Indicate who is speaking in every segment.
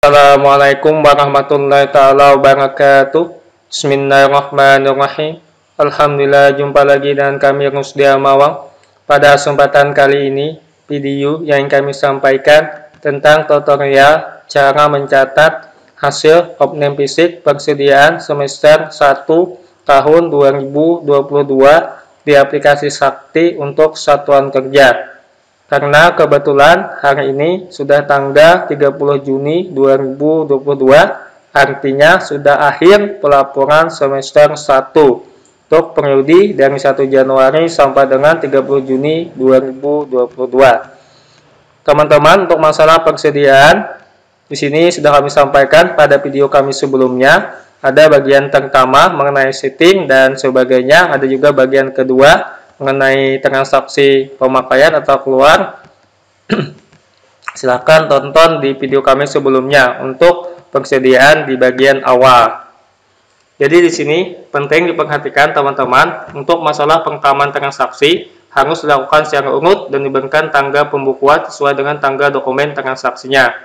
Speaker 1: Assalamualaikum warahmatullahi taala wabarakatuh. Bismillahirrahmanirrahim. Alhamdulillah, jumpa lagi dengan kami Rusdia Mawang. Pada kesempatan kali ini, video yang kami sampaikan tentang tutorial cara mencatat hasil opname fisik persediaan semester 1 tahun 2022 di aplikasi Sakti untuk satuan kerja. Karena kebetulan hari ini sudah tanggal 30 Juni 2022, artinya sudah akhir pelaporan semester 1 untuk periode dari 1 Januari sampai dengan 30 Juni 2022. Teman-teman, untuk masalah persediaan, di sini sudah kami sampaikan pada video kami sebelumnya. Ada bagian pertama mengenai setting dan sebagainya, ada juga bagian kedua mengenai transaksi pemakaian atau keluar. Silahkan tonton di video kami sebelumnya untuk persediaan di bagian awal. Jadi di sini penting diperhatikan teman-teman, untuk masalah pengekaman transaksi harus dilakukan secara urut dan diberikan tanggal pembukuan sesuai dengan tanggal dokumen transaksinya.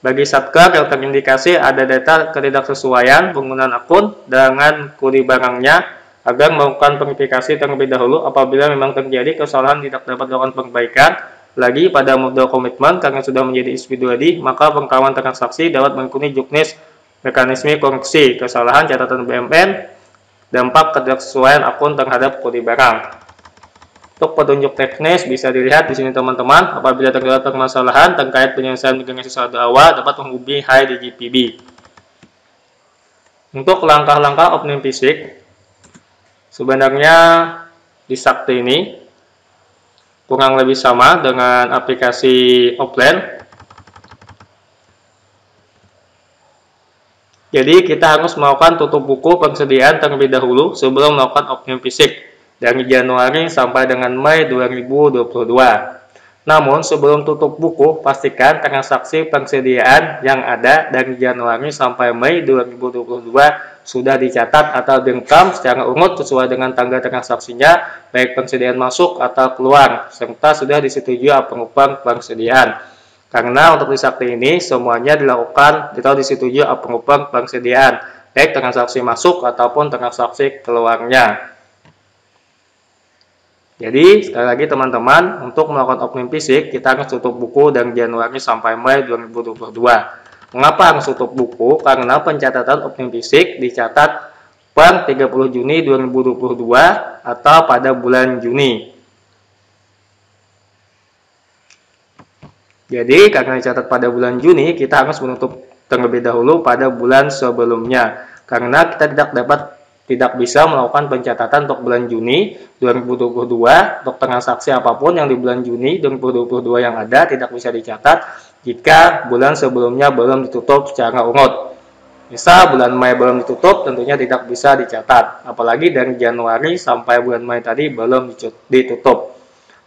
Speaker 1: Bagi satker yang terindikasi ada data ketidaksesuaian penggunaan akun dengan kode barangnya, agar melakukan verifikasi terlebih dahulu. Apabila memang terjadi kesalahan tidak dapat dilakukan perbaikan lagi pada modal komitmen karena sudah menjadi SP2D, maka pengekaman transaksi dapat mengikuti juknis mekanisme koreksi kesalahan catatan BMN dampak ketidaksesuaian akun terhadap kode barang. Untuk petunjuk teknis bisa dilihat di sini teman-teman. Apabila terdapat permasalahan terkait penyelesaian migrasi saldo awal, dapat menghubungi Hai di GPB. Untuk langkah-langkah opname fisik, sebenarnya di Sakti ini kurang lebih sama dengan aplikasi offline. Jadi kita harus melakukan tutup buku persediaan terlebih dahulu sebelum melakukan opname fisik dari Januari sampai dengan Mei 2022. Namun sebelum tutup buku, pastikan transaksi persediaan yang ada dari Januari sampai Mei 2022 sudah dicatat atau direkam secara urut sesuai dengan tanggal transaksinya, baik persediaan masuk atau keluar, serta sudah disetujui approval persediaan. Karena untuk di Sakti ini semuanya dilakukan atau disetujui approval persediaan, baik transaksi masuk ataupun transaksi keluarnya. Jadi sekali lagi teman-teman, untuk melakukan opname fisik kita harus tutup buku dari Januari sampai Mei 2022. Mengapa harus tutup buku? Karena pencatatan opname fisik dicatat per 30 Juni 2022 atau pada bulan Juni. Jadi karena dicatat pada bulan Juni, kita harus menutup terlebih dahulu pada bulan sebelumnya. Karena kita tidak bisa melakukan pencatatan untuk bulan Juni 2022 untuk transaksi apapun yang di bulan Juni 2022 yang ada tidak bisa dicatat jika bulan sebelumnya belum ditutup secara urut. Misal bulan Mei belum ditutup, tentunya tidak bisa dicatat, apalagi dari Januari sampai bulan Mei tadi belum ditutup.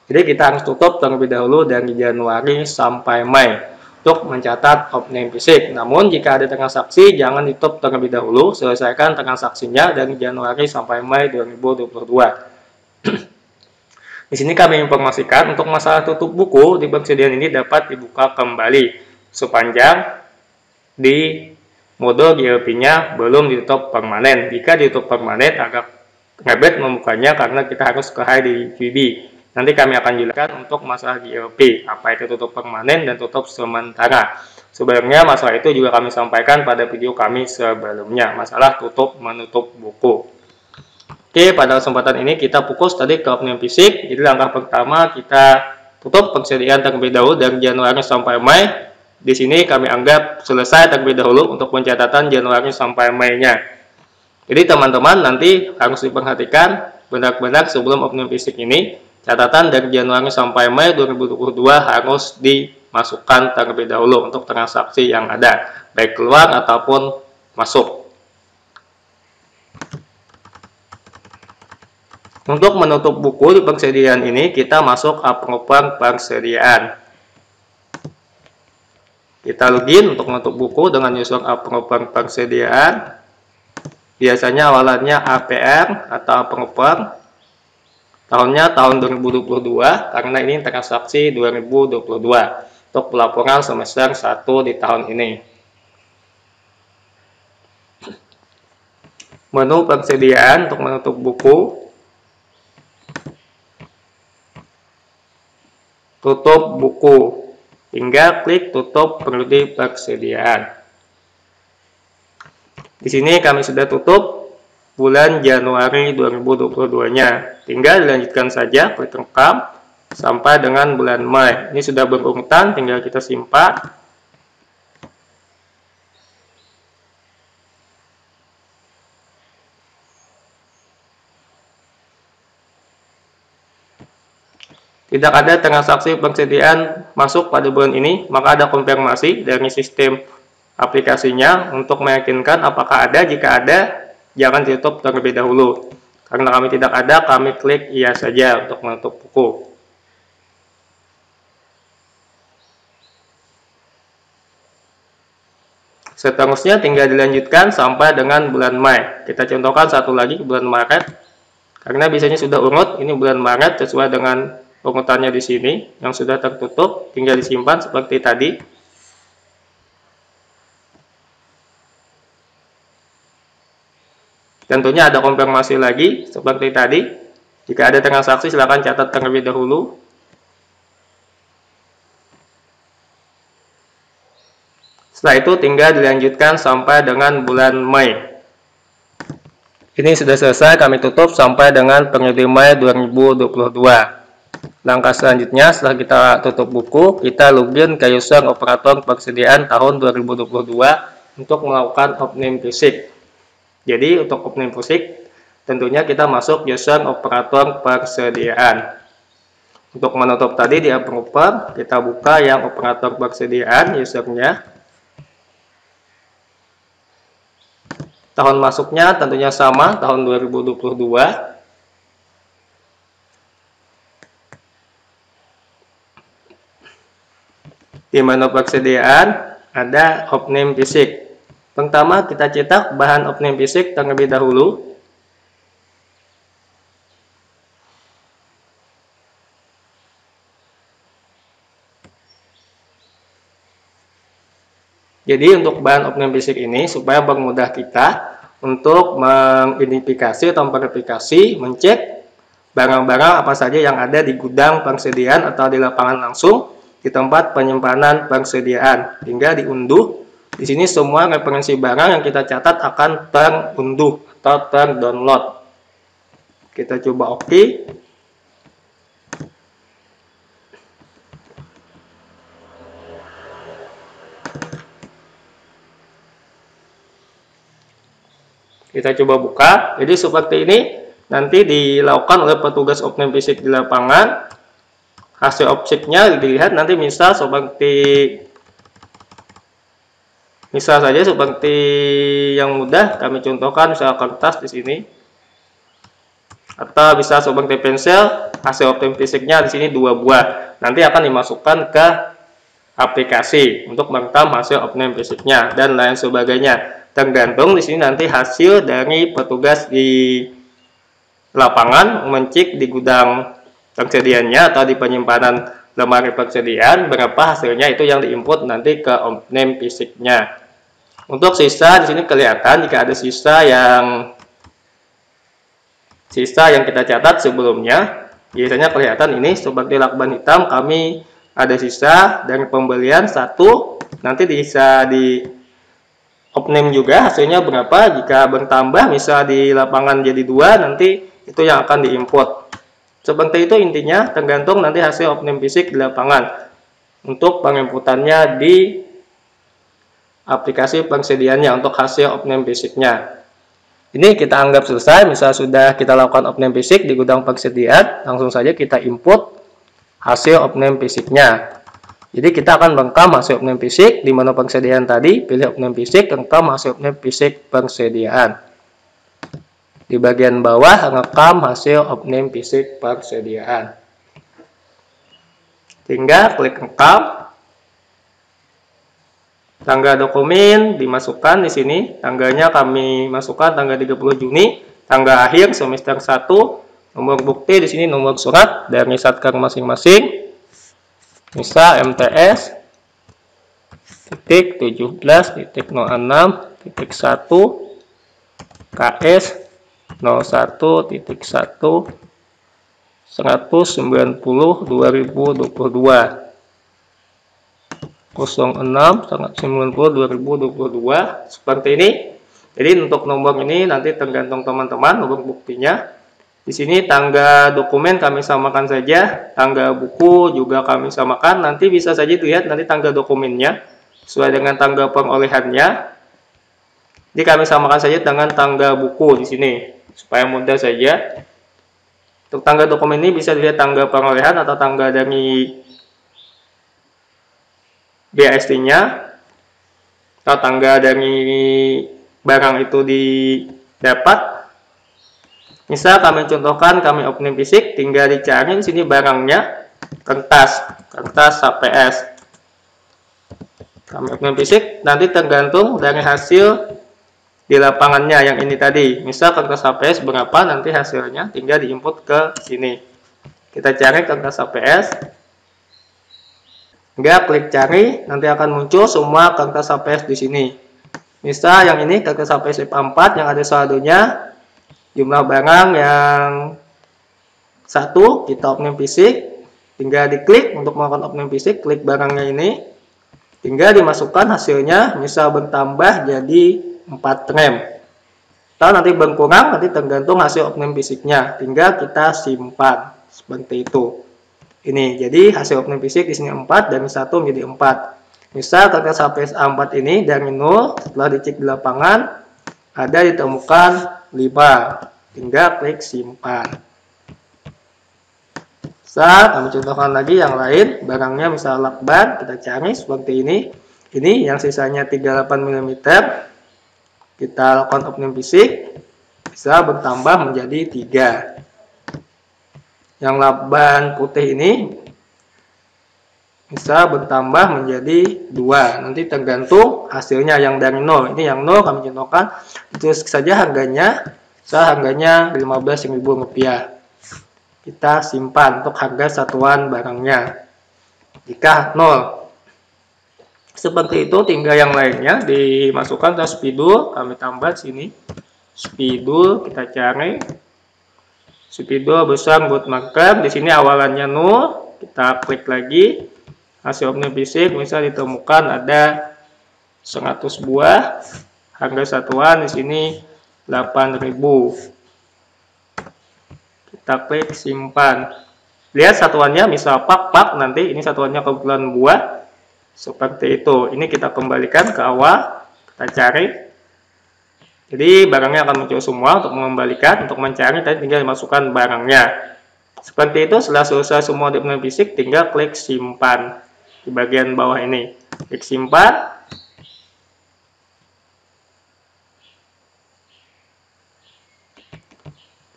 Speaker 1: Jadi kita harus tutup terlebih dahulu dari Januari sampai Mei untuk mencatat opname fisik. Namun jika ada transaksi jangan ditutup terlebih dahulu, selesaikan transaksinya dari Januari sampai Mei 2022. Di sini kami informasikan untuk masalah tutup buku di persediaan ini dapat dibuka kembali sepanjang di modul GLP-nya belum ditutup permanen. Jika ditutup permanen agak ribet membukanya karena kita harus ke Hai di GPB. Nanti kami akan jelaskan untuk masalah GLP, apa itu tutup permanen dan tutup sementara. Sebenarnya masalah itu juga kami sampaikan pada video kami sebelumnya, masalah tutup menutup buku. Oke, pada kesempatan ini kita fokus tadi ke opname fisik. Jadi langkah pertama kita tutup persediaan terlebih dahulu dari Januari sampai Mei. Di sini kami anggap selesai terlebih dahulu untuk pencatatan Januari sampai Mei-nya. Jadi teman-teman nanti harus diperhatikan benar-benar sebelum opname fisik ini, catatan dari Januari sampai Mei 2022 harus dimasukkan terlebih dahulu untuk transaksi yang ada, baik keluar ataupun masuk. Untuk menutup buku di persediaan ini, kita masuk approval persediaan. Kita login untuk menutup buku dengan user approval persediaan. Biasanya awalannya APR atau approval. Tahunnya tahun 2022 karena ini transaksi 2022. untuk pelaporan semester 1 di tahun ini. Menu persediaan untuk menutup buku, tutup buku, hingga klik tutup periode persediaan. Di sini kami sudah tutup bulan Januari 2022-nya. Tinggal dilanjutkan saja, klik rekam sampai dengan bulan Mei. Ini sudah berurutan, tinggal kita simpan. Tidak ada transaksi persediaan masuk pada bulan ini, maka ada konfirmasi dari sistem aplikasinya untuk meyakinkan apakah ada. Jika ada, jangan ditutup terlebih dahulu. Karena kami tidak ada, kami klik iya saja untuk menutup buku. Seterusnya tinggal dilanjutkan sampai dengan bulan Mei. Kita contohkan satu lagi bulan Maret. Karena biasanya sudah urut, ini bulan Maret sesuai dengan urutannya di sini yang sudah tertutup, tinggal disimpan seperti tadi. Tentunya ada konfirmasi lagi seperti tadi. Jika ada transaksi silakan catat terlebih dahulu. Setelah itu tinggal dilanjutkan sampai dengan bulan Mei. Ini sudah selesai, kami tutup sampai dengan periode Mei 2022. Langkah selanjutnya setelah kita tutup buku, kita login ke user operator persediaan tahun 2022 untuk melakukan opening fisik. Jadi untuk opening fisik tentunya kita masuk user operator persediaan. Untuk menutup tadi di approver, kita buka yang operator persediaan usernya. Tahun masuknya tentunya sama, tahun 2022. Di menu persediaan ada opening fisik. Pertama kita cetak bahan opening fisik terlebih dahulu. Jadi untuk bahan opening fisik ini supaya mempermudah kita untuk mengidentifikasi atau verifikasi, mencek barang-barang apa saja yang ada di gudang persediaan atau di lapangan langsung di tempat penyimpanan persediaan, hingga diunduh. Di sini semua referensi barang yang kita catat akan terunduh atau terdownload. Kita coba oke. Kita coba buka. Jadi seperti ini nanti dilakukan oleh petugas opening fisik di lapangan. Hasil objeknya dilihat nanti misal saja seperti yang mudah kami contohkan, misal kertas di sini, atau bisa seperti pensel. Hasil opening fisiknya di sini 2 buah. Nanti akan dimasukkan ke aplikasi untuk merekam hasil opening fisiknya dan lain sebagainya. Tergantung di sini nanti hasil dari petugas di lapangan mencek di gudang persediaannya atau di penyimpanan lemari persediaan, berapa hasilnya itu yang diinput nanti ke opening fisiknya. Untuk sisa di sini kelihatan jika ada sisa yang kita catat sebelumnya, biasanya kelihatan ini seperti lakban hitam. Kami ada sisa dari pembelian 1, nanti bisa di opening juga hasilnya berapa. Jika bertambah misal di lapangan jadi 2, nanti itu yang akan diinput. Seperti itu intinya, tergantung nanti hasil opening fisik di lapangan. Untuk penginputannya di aplikasi persediaannya untuk hasil opening fisiknya. Ini kita anggap selesai. Misal sudah kita lakukan opening fisik di gudang persediaan, langsung saja kita input hasil opening fisiknya. Jadi kita akan merekam hasil opening fisik di menu persediaan tadi, pilih opening fisik, rekam hasil opening fisik persediaan. Di bagian bawah rekam hasil opening fisik persediaan. Tinggal klik rekam. Tanggal dokumen dimasukkan di sini. Tanggalnya kami masukkan tanggal 30 Juni, tanggal akhir semester 1, nomor bukti di sini nomor surat dari Satker masing-masing. Misal MTS KS 01.1 190 2022 seperti ini. Jadi untuk nomor ini nanti tergantung teman-teman nomor buktinya. Di sini tangga dokumen kami samakan saja, tangga buku juga kami samakan. Nanti bisa saja dilihat nanti tangga dokumennya sesuai dengan tangga perolehannya. Jadi kami samakan saja dengan tangga buku di sini supaya mudah saja. Untuk tangga dokumen ini bisa dilihat tangga perolehan atau tangga dari BAST-nya atau tangga dari barang itu didapat. Misal kami contohkan kami opening fisik, tinggal dicari di sini barangnya kertas HPS. Kami opening fisik, nanti tergantung dari hasil di lapangannya yang ini tadi. Misal kertas HPS berapa, nanti hasilnya tinggal diinput ke sini. Kita cari kertas HPS. Hingga klik cari, nanti akan muncul semua kertas HPS di sini. Misal yang ini kertas HPS A4 yang ada saldonya, jumlah barang yang 1, kita opening fisik, tinggal diklik untuk melakukan opening fisik, klik barangnya ini, tinggal dimasukkan hasilnya, misal bertambah jadi 4 rem. Atau nanti berkurang, nanti tergantung hasil opening fisiknya, tinggal kita simpan, seperti itu. Ini, jadi hasil opening fisik di sini 4, dari 1 menjadi 4. Misal kertas HPS A4 ini dari 0, setelah dicek di lapangan, ada ditemukan 5. Tinggal klik simpan. Misal kami contohkan lagi yang lain, barangnya misal lakban, kita cari seperti ini. Ini yang sisanya 38 mm. Kita lakukan opening fisik, bisa bertambah menjadi 3. Yang lakban putih ini bisa bertambah menjadi 2. Nanti tergantung hasilnya yang dari 0. Ini yang 0 kami contohkan. Terus saja harganya, harganya Rp15.000. Kita simpan untuk harga satuan barangnya. Jika 0. Seperti itu, tinggal yang lainnya dimasukkan ke spidol. Kami tambah sini. Spidol kita cari. Spidol besar buat marker. Di sini awalannya 0. Kita klik lagi. Hasil opening fisik misal ditemukan ada 100 buah. Harga satuan di sini 8.000. Kita klik simpan. Lihat satuannya misal pak, nanti ini satuannya kebetulan buah. Seperti itu. Ini kita kembalikan ke awal. Kita cari. Jadi barangnya akan muncul semua. Untuk mengembalikan, untuk mencari tadi tinggal dimasukkan barangnya. Seperti itu. Setelah selesai semua di opening fisik, tinggal klik simpan di bagian bawah ini. Klik simpan.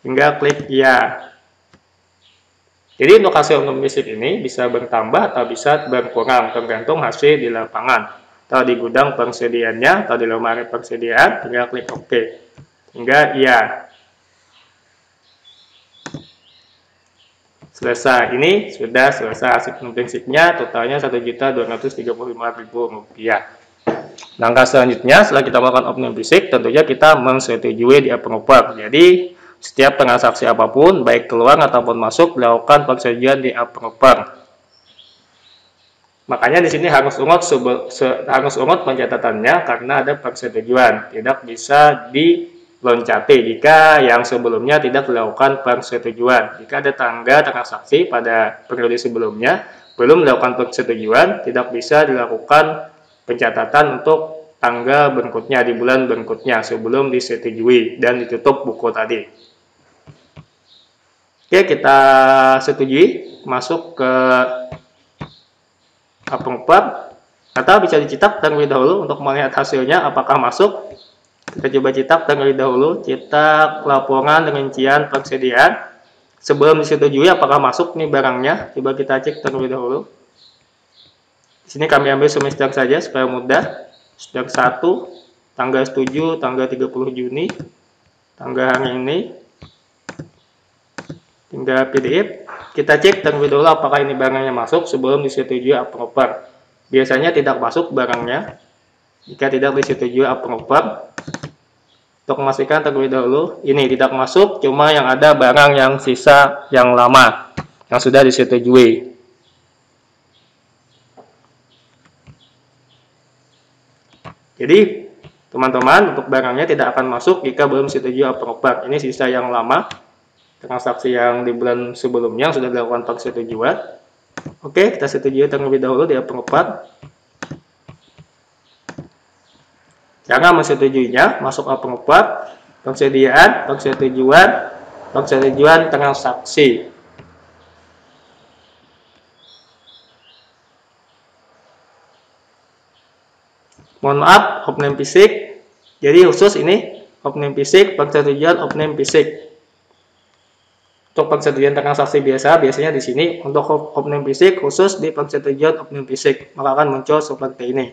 Speaker 1: Tinggal klik ya. Jadi untuk hasil opening fisik ini bisa bertambah atau bisa berkurang tergantung hasil di lapangan atau di gudang persediaannya atau di lemari persediaan. Tinggal klik OK. Hingga iya. Selesai. Ini sudah selesai hasil opening fisiknya. Totalnya Rp1.235.000. Langkah selanjutnya setelah kita melakukan opening fisik, tentunya kita mensetujui di approver. Jadi setiap transaksi apapun, baik keluar ataupun masuk, dilakukan persetujuan di approver. Makanya di sini harus ungut pencatatannya karena ada persetujuan. Tidak bisa diloncati jika yang sebelumnya tidak dilakukan persetujuan. Jika ada tangga transaksi pada periode sebelumnya belum dilakukan persetujuan, tidak bisa dilakukan pencatatan untuk tanggal berikutnya di bulan berikutnya sebelum disetujui dan ditutup buku tadi. Oke, kita setujui masuk ke approver atau bisa dicetak terlebih dahulu untuk melihat hasilnya apakah masuk. Kita coba cetak terlebih dahulu, cetak laporan rincian persediaan sebelum disetujui apakah masuk nih barangnya. Coba kita cek terlebih dahulu. Di sini kami ambil semester saja supaya mudah. Semester 1 tanggal 7 tanggal 30 Juni tanggal hari ini. Tinggal PDF. Kita cek terlebih dahulu apakah ini barangnya masuk sebelum disetujui approver. biasanya tidak masuk barangnya jika tidak disetujui approver. Untuk memastikan terlebih dahulu, ini tidak masuk, cuma yang ada barang yang sisa yang lama, yang sudah disetujui. Jadi, teman-teman, untuk barangnya tidak akan masuk jika belum disetujui approver. Ini sisa yang lama, transaksi yang di bulan sebelumnya sudah dilakukan persetujuan. Oke, kita setujui terlebih dahulu di approver. Cara mensetujuinya, masuk approver, persediaan, persetujuan transaksi. Mohon maaf, open fisik. Jadi khusus ini open fisik, persetujuan open fisik. Untuk persetujuan transaksi biasanya di sini. Untuk open fisik khusus di persetujuan open fisik, maka akan muncul seperti ini.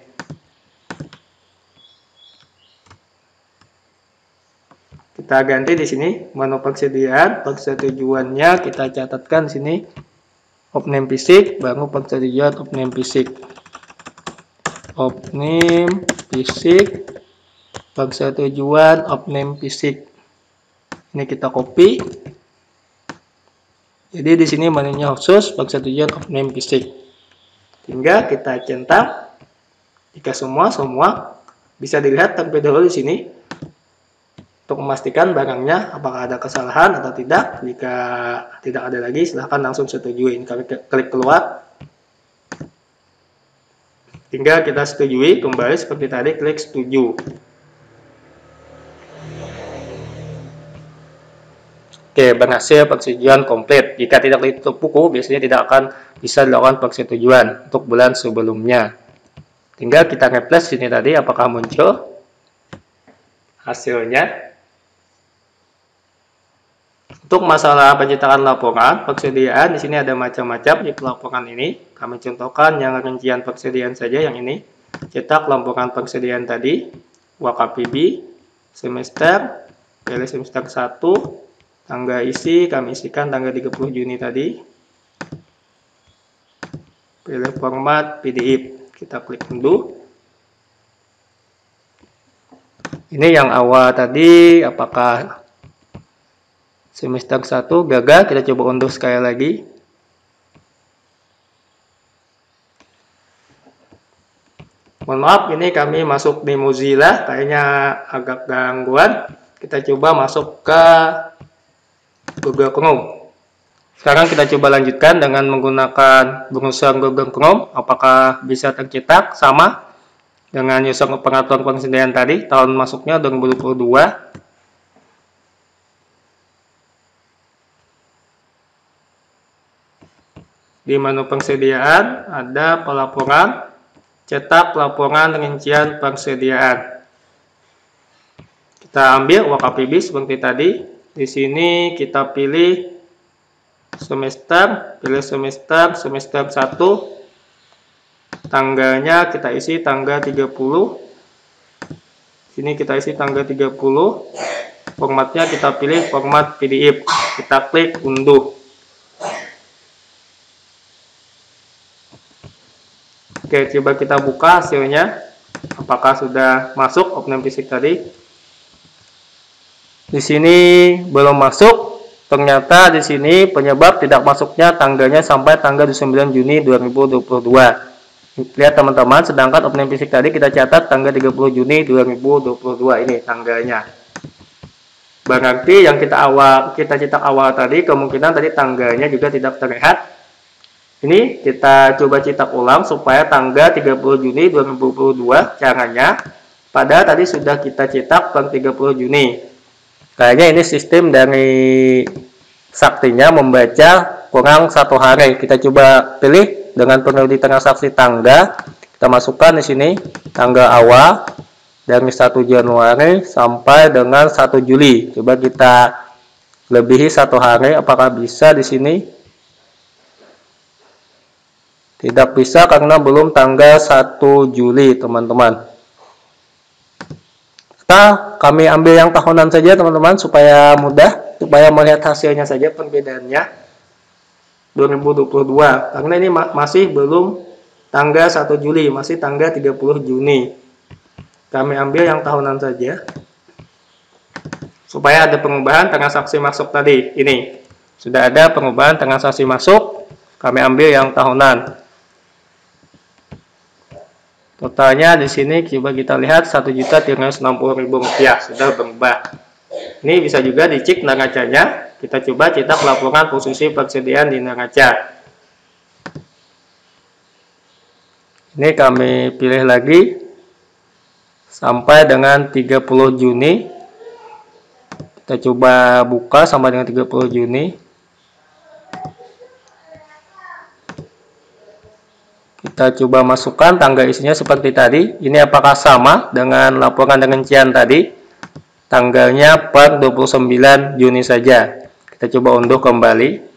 Speaker 1: Kita ganti di sini menu persediaan, persetujuannya kita catatkan di sini open fisik, baru persetujuan open fisik. Open fisik, persetujuan open fisik. Ini kita copy. Jadi di sini menunya khusus persetujuan open fisik. Tinggal kita centang. Jika semua bisa dilihat terlebih dahulu di sini. Untuk memastikan barangnya apakah ada kesalahan atau tidak. Jika tidak ada lagi, silahkan langsung setujui. Klik keluar. Tinggal kita setujui kembali seperti tadi, klik setuju. Oke, berhasil persetujuan komplit. Jika tidak ditutup buku, biasanya tidak akan bisa dilakukan persetujuan untuk bulan sebelumnya. Tinggal kita refresh sini tadi apakah muncul hasilnya. Untuk masalah pencetakan laporan, persediaan di sini ada macam-macam di laporan ini. Kami contohkan yang rincian persediaan saja yang ini. Cetak laporan persediaan tadi, WKPB, semester, pilih semester 1, tanggal isi, kami isikan tanggal 30 Juni tadi. Pilih format PDF, kita klik undo. Ini yang awal tadi, apakah semester 1 gagal, kita coba unduh sekali lagi. Mohon maaf, ini kami masuk di Mozilla, kayaknya agak gangguan. Kita coba masuk ke Google Chrome. Sekarang kita coba lanjutkan dengan menggunakan browser Google Chrome. Apakah bisa tercetak sama dengan user pengaturan persediaan tadi, tahun masuknya 2022. Di menu persediaan ada pelaporan, cetak laporan rincian persediaan. Kita ambil WKPB seperti tadi. Di sini kita pilih semester, semester 1. Tanggalnya kita isi tanggal 30. Sini kita isi tanggal 30. Formatnya kita pilih format PDF. Kita klik unduh. Oke, coba kita buka hasilnya. Apakah sudah masuk open fisik tadi? Di sini belum masuk. Ternyata di sini penyebab tidak masuknya tanggalnya sampai tanggal 29 Juni 2022. Lihat teman-teman, sedangkan open fisik tadi kita catat tanggal 30 Juni 2022 ini tanggalnya. Berarti yang kita cetak awal tadi kemungkinan tadi tanggalnya juga tidak terlihat. Ini kita coba cetak ulang supaya tanggal 30 Juni 2022 caranya. Pada tadi sudah kita cetak per 30 Juni. Kayaknya ini sistem dari Saktinya membaca kurang 1 hari. Kita coba pilih dengan peneliti transaksi tanggal. Kita masukkan di sini tanggal awal dari 1 Januari sampai dengan 1 Juli. Coba kita lebihi 1 hari. Apakah bisa di sini? Tidak bisa karena belum tanggal 1 Juli, teman-teman. Kami ambil yang tahunan saja, teman-teman, supaya mudah, supaya melihat hasilnya saja perbedaannya. 2022, karena ini masih belum tanggal 1 Juli, masih tanggal 30 Juni. Kami ambil yang tahunan saja. Supaya ada pengubahan transaksi masuk tadi. Ini. Sudah ada pengubahan transaksi masuk. Kami ambil yang tahunan. Totalnya di sini coba kita lihat 1.360.000 rupiah sudah berubah. Ini bisa juga dicek neracanya. Kita coba cetak laporan posisi persediaan di neraca. Ini kami pilih lagi sampai dengan 30 Juni. Kita coba buka sampai dengan 30 Juni. Kita coba masukkan tanggal isinya seperti tadi. Ini apakah sama dengan laporan dengan rincian tadi? Tanggalnya per 29 Juni saja. Kita coba unduh kembali.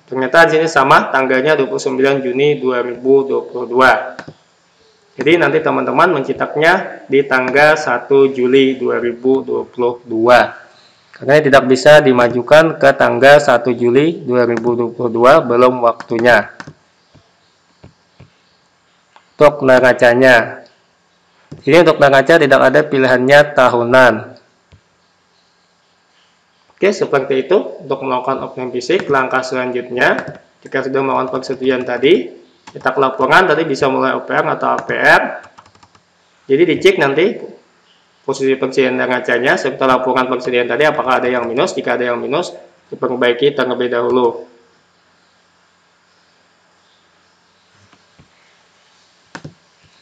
Speaker 1: Ternyata di sini sama, tanggalnya 29 Juni 2022. Jadi nanti teman-teman mencetaknya di tanggal 1 Juli 2022. Karena tidak bisa dimajukan ke tanggal 1 Juli 2022, belum waktunya. Untuk neracanya. Ini untuk neraca tidak ada pilihannya tahunan. Oke, seperti itu untuk melakukan offline fisik. Langkah selanjutnya, jika sudah melakukan persetujuan tadi, cetak laporan tadi bisa mulai OPR atau APR. Jadi dicek nanti posisi persediaan neracanya serta laporan persediaan tadi apakah ada yang minus. Jika ada yang minus, diperbaiki terlebih dahulu.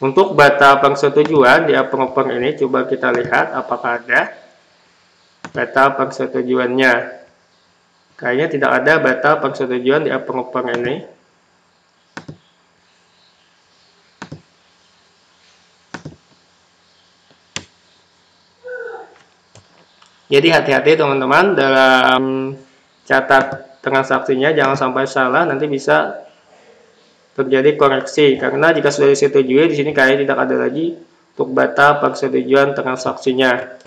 Speaker 1: Untuk data persetujuan di approver ini coba kita lihat apakah ada data persetujuannya. Kayaknya tidak ada data persetujuan di approver ini. Jadi hati-hati teman-teman dalam catat transaksinya, jangan sampai salah, nanti bisa terjadi koreksi. Karena jika sudah disetujui, di sini kayaknya tidak ada lagi untuk data persetujuan transaksinya.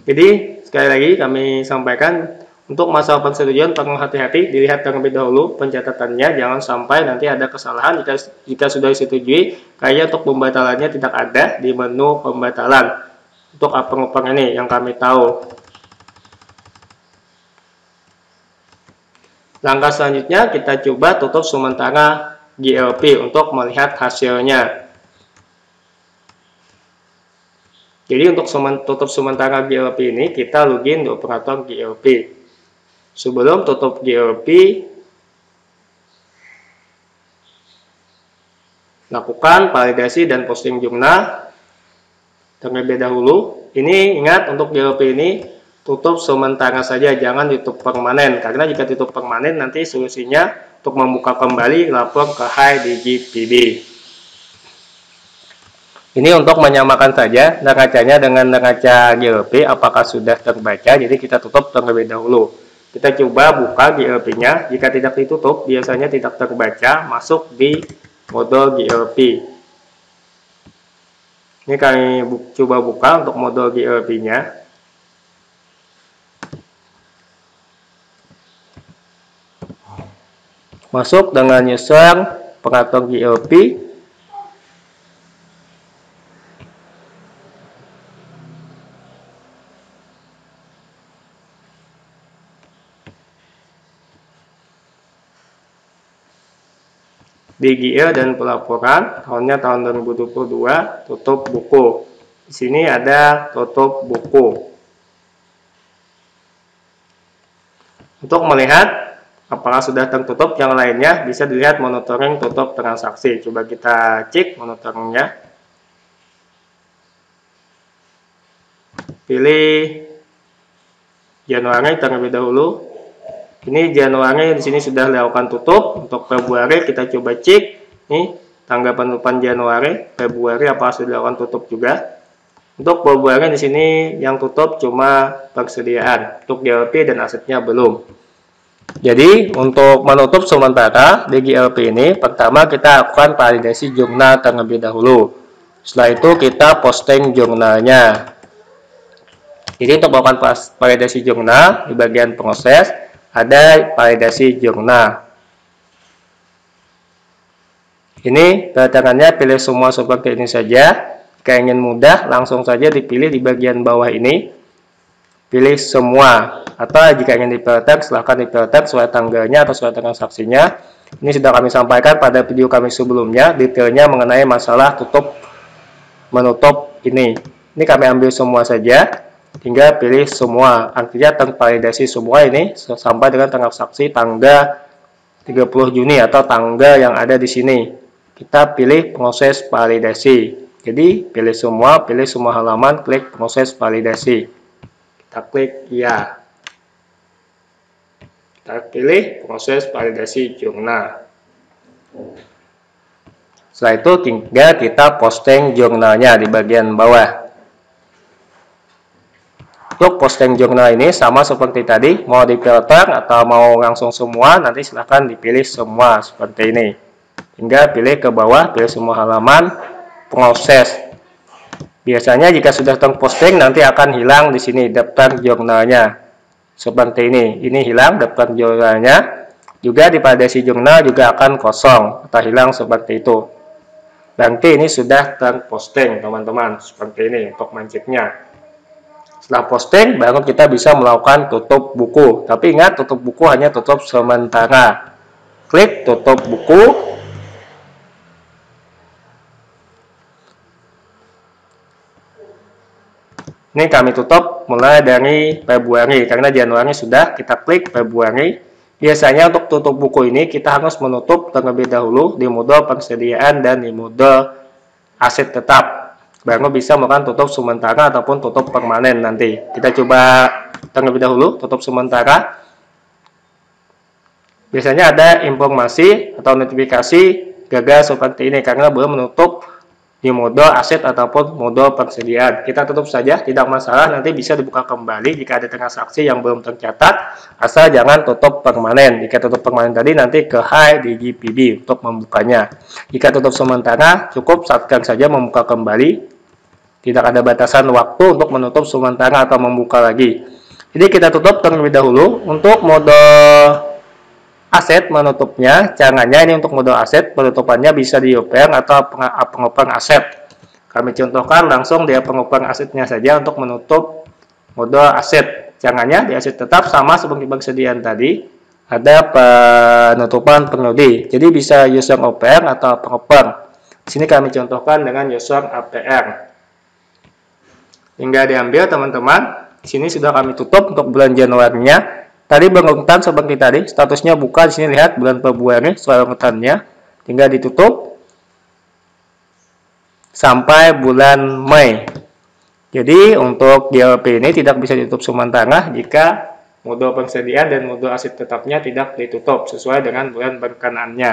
Speaker 1: Jadi sekali lagi kami sampaikan untuk masalah persetujuan perlu hati-hati, dilihat terlebih dahulu pencatatannya, jangan sampai nanti ada kesalahan jika sudah disetujui. Kayaknya untuk pembatalannya tidak ada di menu pembatalan untuk approver ini yang kami tahu. Langkah selanjutnya kita coba tutup sementara GLP untuk melihat hasilnya. Jadi untuk tutup sementara GLP ini kita login di operator GLP. Sebelum tutup GLP, lakukan validasi dan posting jumlah terlebih dahulu. Ini ingat untuk GLP ini tutup sementara saja, jangan ditutup permanen. Karena jika tutup permanen nanti solusinya untuk membuka kembali lapor ke HiDigiPB. Ini untuk menyamakan saja neracanya dengan neraca GLP apakah sudah terbaca, jadi kita tutup terlebih dahulu. Kita coba buka GLP-nya, jika tidak ditutup biasanya tidak terbaca, masuk di modul GLP. Ini kami coba buka untuk modul GLP-nya. Masuk dengan user operator GLP. DGL dan pelaporan tahunnya tahun 2022, tutup buku. Di sini ada tutup buku. Untuk melihat apakah sudah tertutup yang lainnya bisa dilihat monitoring tutup transaksi. Coba kita cek monitoringnya. Pilih Januari terlebih dahulu. Ini Januari di sini sudah dilakukan tutup. Untuk Februari kita coba cek. Nih tanggal penutupan Januari, Februari apa sudah dilakukan tutup juga. Untuk Februari di sini yang tutup cuma persediaan. Untuk GLP dan asetnya belum. Jadi untuk menutup sementara di GLP ini, pertama kita lakukan validasi jurnal terlebih dahulu. Setelah itu kita posting jurnalnya. Jadi untuk melakukan validasi jurnal, di bagian proses ada validasi jurnal. Ini caranya pilih semua seperti ini saja. Jika ingin mudah, langsung saja dipilih di bagian bawah ini. Pilih semua. Atau jika ingin dipilter, silahkan dipilter sesuai tanggalnya atau sesuai transaksinya. Ini sudah kami sampaikan pada video kami sebelumnya, detailnya mengenai masalah tutup menutup ini. Ini kami ambil semua saja, tinggal pilih semua. Artinya tervalidasi semua ini sampai dengan transaksi tanggal 30 Juni atau tanggal yang ada di sini. Kita pilih proses validasi. Jadi pilih semua halaman, klik proses validasi. Kita klik ya. Kita pilih proses validasi jurnal. Setelah itu tinggal kita posting jurnalnya di bagian bawah. Untuk posting jurnal ini sama seperti tadi, mau difilter atau mau langsung semua, nanti silahkan dipilih semua seperti ini. Tinggal pilih ke bawah, pilih semua halaman, proses. Biasanya jika sudah terposting nanti akan hilang di sini daftar jurnalnya. Seperti ini. Ini hilang daftar jurnalnya. Juga di validasi jurnal juga akan kosong atau hilang seperti itu. Berarti ini sudah terposting, teman-teman. Seperti ini untuk mindsetnya. Setelah posting baru kita bisa melakukan tutup buku. Tapi ingat, tutup buku hanya tutup sementara. Klik tutup buku. Ini kami tutup mulai dari Februari, karena Januari sudah, kita klik Februari. Biasanya untuk tutup buku ini kita harus menutup terlebih dahulu di mode persediaan dan di mode aset tetap. Baru bisa melakukan tutup sementara ataupun tutup permanen nanti. Kita coba terlebih dahulu tutup sementara. Biasanya ada informasi atau notifikasi gagal seperti ini karena belum menutup di mode aset ataupun mode persediaan. Kita tutup saja, tidak masalah, nanti bisa dibuka kembali jika ada transaksi yang belum tercatat, asal jangan tutup permanen. Jika tutup permanen tadi nanti ke high di GPB untuk membukanya. Jika tutup sementara, cukup saatkan saja membuka kembali. Tidak ada batasan waktu untuk menutup sementara atau membuka lagi. Jadi kita tutup terlebih dahulu. Untuk mode aset menutupnya, caranya ini untuk mode aset, penutupannya bisa di open atau pengopen aset. Kami contohkan langsung di pengopen asetnya saja untuk menutup mode aset. Caranya di aset tetap sama seperti persediaan tadi, ada penutupan periode. Jadi bisa user open atau pengopen. Di sini kami contohkan dengan user APR. Tinggal diambil teman-teman. Di sini sudah kami tutup untuk bulan Januari-nya. Tadi berurutan seperti tadi, statusnya buka. Di sini lihat bulan Februari soal urutannya, tinggal ditutup sampai bulan Mei. Jadi untuk GLP ini tidak bisa ditutup sementara jika mode persediaan dan mode aset tetapnya tidak ditutup sesuai dengan bulan berkenaannya.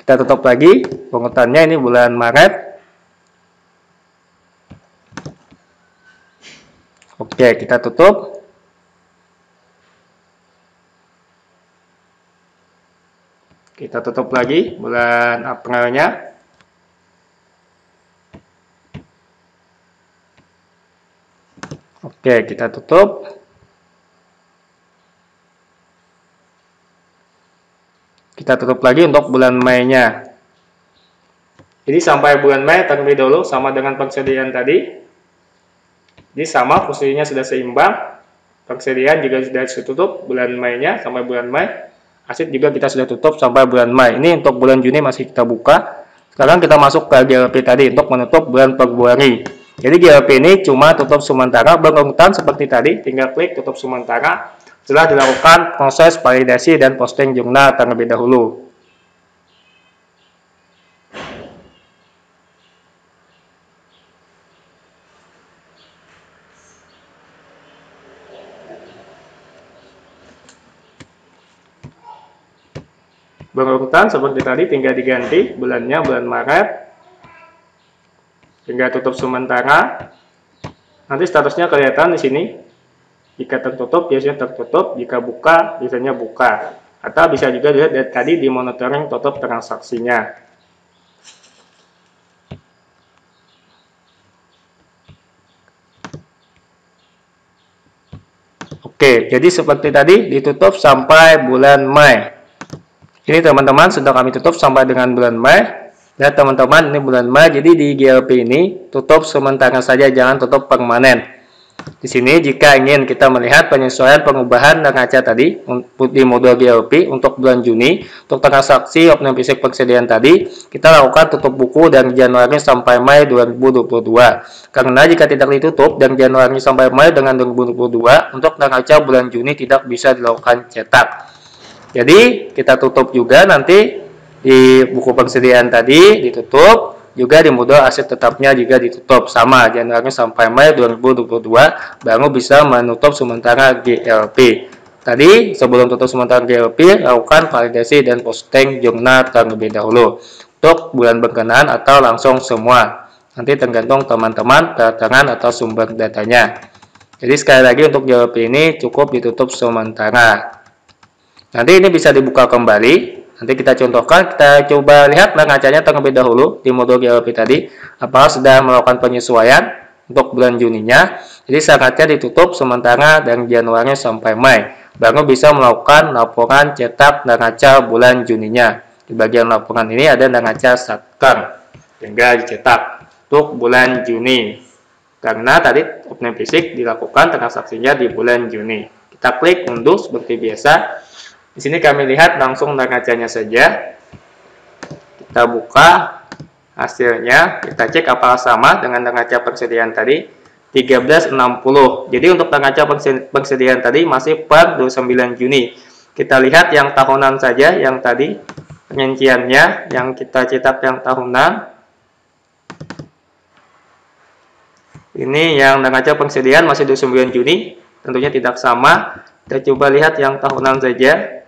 Speaker 1: Kita tutup lagi, urutannya ini bulan Maret. Oke, kita tutup. Kita tutup lagi bulan Aprilnya. Oke, kita tutup. Kita tutup lagi untuk bulan Mei-nya. Jadi sampai bulan Mei terlebih dahulu sama dengan persediaan tadi. Jadi sama, posisinya sudah seimbang. Persediaan juga sudah ditutup bulan Mei-nya sampai bulan Mei. Aset juga kita sudah tutup sampai bulan Mei. Ini untuk bulan Juni masih kita buka. Sekarang kita masuk ke GLP tadi untuk menutup bulan Februari. Jadi GLP ini cuma tutup sementara, berurutan seperti tadi. Tinggal klik tutup sementara. Setelah dilakukan proses validasi dan posting jurnal terlebih dahulu. Berurutan seperti tadi, tinggal diganti bulannya bulan Maret, tinggal tutup sementara. Nanti statusnya kelihatan di sini. Jika tertutup biasanya tertutup, jika buka biasanya buka. Atau bisa juga dilihat dari tadi di monitoring tutup transaksinya. Oke, jadi seperti tadi ditutup sampai bulan Mei. Ini teman-teman sudah kami tutup sampai dengan bulan Mei. Ya teman-teman, ini bulan Mei, jadi di GLP ini tutup sementara saja, jangan tutup permanen. Di sini jika ingin kita melihat penyesuaian pengubahan neraca tadi di modul GLP untuk bulan Juni, untuk transaksi opname fisik persediaan tadi, kita lakukan tutup buku dari Januari sampai Mei 2022. Karena jika tidak ditutup dari Januari sampai Mei dengan 2022, untuk neraca bulan Juni tidak bisa dilakukan cetak. Jadi kita tutup juga nanti di buku persediaan tadi ditutup, juga di modul aset tetapnya juga ditutup sama Januari sampai Mei 2022 baru bisa menutup sementara GLP. Tadi sebelum tutup sementara GLP lakukan validasi dan posting jurnal terlebih dahulu untuk bulan berkenaan atau langsung semua. Nanti tergantung teman-teman keterangan atau sumber datanya. Jadi sekali lagi untuk GLP ini cukup ditutup sementara. Nanti ini bisa dibuka kembali. Nanti kita contohkan, kita coba lihat neracanya terlebih dahulu di modul GLP tadi, apakah sudah melakukan penyesuaian untuk bulan Juninya. Jadi syaratnya ditutup sementara dari Januari sampai Mei, baru bisa melakukan laporan cetak neraca bulan Juninya. Di bagian laporan ini ada neraca satker, sehingga dicetak untuk bulan Juni. Karena tadi opname fisik dilakukan transaksinya di bulan Juni. Kita klik unduh seperti biasa. Di sini kami lihat langsung neracanya saja. Kita buka hasilnya, kita cek apakah sama dengan neraca persediaan tadi 1360. Jadi untuk neraca persediaan tadi masih per 29 Juni. Kita lihat yang tahunan saja, yang tadi rinciannya yang kita cetak yang tahunan. Ini yang neraca persediaan masih 29 Juni, tentunya tidak sama. Kita coba lihat yang tahunan saja.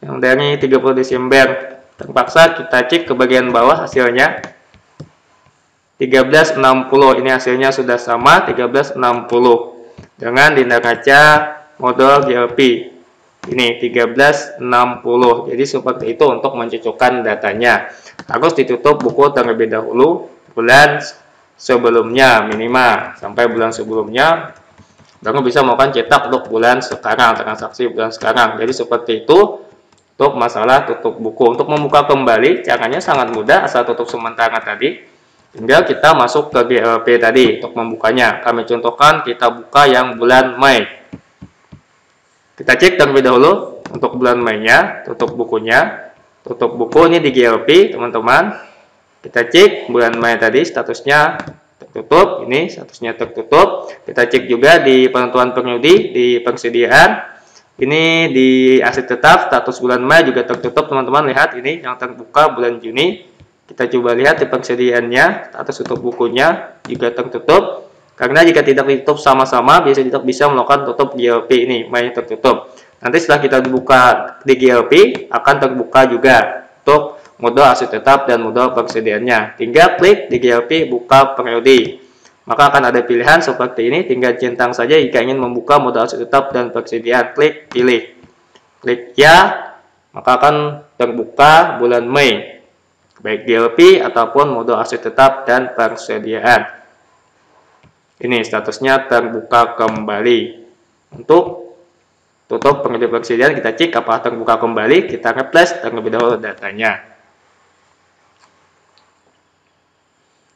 Speaker 1: Yang dari 30 Desember. Terpaksa kita cek ke bagian bawah hasilnya. 1360. Ini hasilnya sudah sama 1360 dengan di neraca modul GLP. Ini 1360. Jadi seperti itu untuk mencocokkan datanya. Harus ditutup buku terlebih dahulu bulan sebelumnya minimal, sampai bulan sebelumnya baru bisa melakukan cetak untuk bulan sekarang, transaksi bulan sekarang. Jadi seperti itu untuk masalah tutup buku. Untuk membuka kembali caranya sangat mudah, asal tutup sementara tadi. Tinggal kita masuk ke GLP tadi untuk membukanya. Kami contohkan kita buka yang bulan Mei. Kita cek terlebih dahulu untuk bulan Mei-nya, tutup bukunya. Tutup buku ini di GLP, teman-teman. Kita cek bulan Mei tadi statusnya tertutup, ini statusnya tertutup. Kita cek juga di penentuan periode di persediaan. Ini di aset tetap status bulan Mei juga tertutup, teman-teman. Lihat ini yang terbuka bulan Juni. Kita coba lihat di persediaannya, status tutup bukunya juga tertutup. Karena jika tidak ditutup sama-sama, biasanya tidak bisa melakukan tutup GLP ini, Mei tertutup. Nanti setelah kita dibuka di GLP, akan terbuka juga untuk modul aset tetap dan modul persediaannya. Tinggal klik di GLP buka periode. Maka akan ada pilihan seperti ini, tinggal centang saja jika ingin membuka modul aset tetap dan persediaan. Klik pilih. Klik ya, maka akan terbuka bulan Mei. Baik GLP ataupun modul aset tetap dan persediaan. Ini statusnya terbuka kembali. Untuk tutup periode persediaan kita cek apakah terbuka kembali, kita replace terlebih dahulu datanya.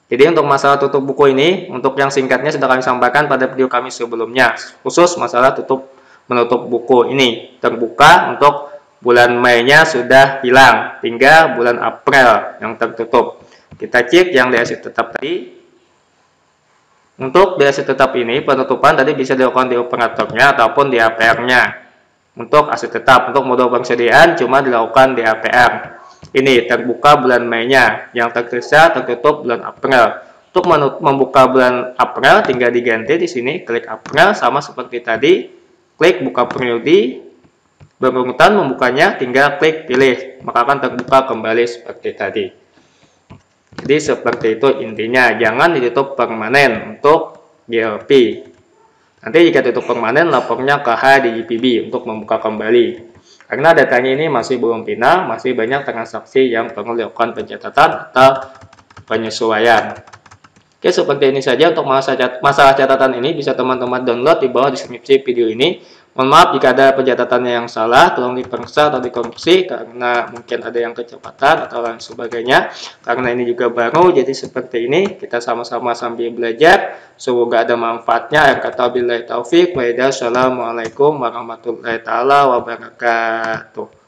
Speaker 1: Jadi untuk masalah tutup buku ini, untuk yang singkatnya sudah kami sampaikan pada video kami sebelumnya. Khusus masalah menutup buku ini. Terbuka untuk bulan Mei-nya sudah hilang. Tinggal bulan April yang tertutup. Kita cek yang di aset tetap tadi. Untuk di aset tetap ini, penutupan tadi bisa dilakukan di operatornya ataupun di APR-nya. Untuk aset tetap, untuk modul persediaan cuma dilakukan di APR. Ini terbuka bulan Mei-nya, yang tersisa tertutup bulan April. Untuk membuka bulan April tinggal diganti di sini, klik April sama seperti tadi, klik buka periode, berurutan membukanya tinggal klik pilih, maka akan terbuka kembali seperti tadi. Jadi seperti itu intinya, jangan ditutup permanen untuk GLP. Nanti jika tutup permanen, lapornya ke HDJPB untuk membuka kembali. Karena datanya ini masih belum final, masih banyak transaksi yang perlu dilakukan pencatatan atau penyesuaian. Oke, seperti ini saja untuk masalah catatan ini. Bisa teman-teman download di bawah deskripsi video ini. Mohon maaf jika ada pencatatannya yang salah, tolong diperiksa atau dikoreksi karena mungkin ada yang kecepatan atau lain sebagainya. Karena ini juga baru, jadi seperti ini kita sama-sama sambil belajar. Semoga ada manfaatnya. Kata billahi taufik. Wassalamualaikum warahmatullahi wabarakatuh.